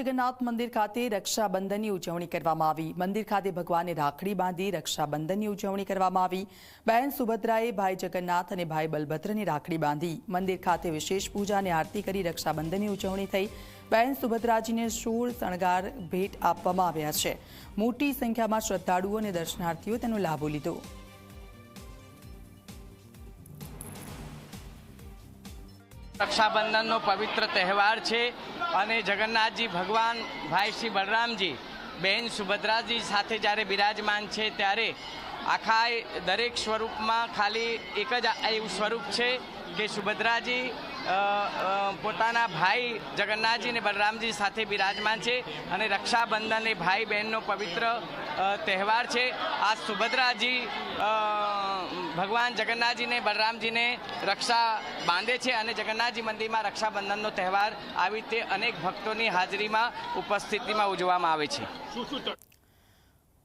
जगन्नाथ मंदिर खाते रक्षाबंधनની ઉજવણી કરવામાં આવી। મંદિર ખાતે ભગવાનને રાખડી બાંધી રક્ષાબંધનની ઉજવણી કરવામાં આવી। બહેન સુભદ્રાએ ભાઈ જગન્નાથ અને ભાઈ બલભદ્રને રાખડી બાંધી। મંદિર ખાતે વિશેષ પૂજા અને આરતી કરી રક્ષાબંધનની ઉજવણી થઈ। બહેન સુભદ્રાજીને શૂળ શણગાર ભેટ આપવામાં આવ્યા છે। મોટી સંખ્યામાં શ્રદ્ધાળુઓ અને દર્શનાર્થીઓ તેનો લાભ લીધો। रक्षाबंधन पवित्र तहेवार है और जगन्नाथ जी भगवान भाई श्री बलराम जी बहन सुभद्रा जी साथे जारे बिराजमान है त्यारे आखा दरेक स्वरूप में खाली एक ज एवं स्वरूप है कि सुभद्रा जी पोताना भाई जगन्नाथ जी ने बलराम जी साथे बिराजमान है और रक्षाबंधन ए भाई बहन पवित्र तहेवार है। आज सुभद्रा जी भगवान जगन्नाथ जी ने बलराम जी ने रक्षा बांधे छे और जगन्नाथ जी मंदिर में रक्षाबंधन तहेवार आ रीते अनेक भक्तों की हाजरी में उपस्थिति में उजववामां आवे छे।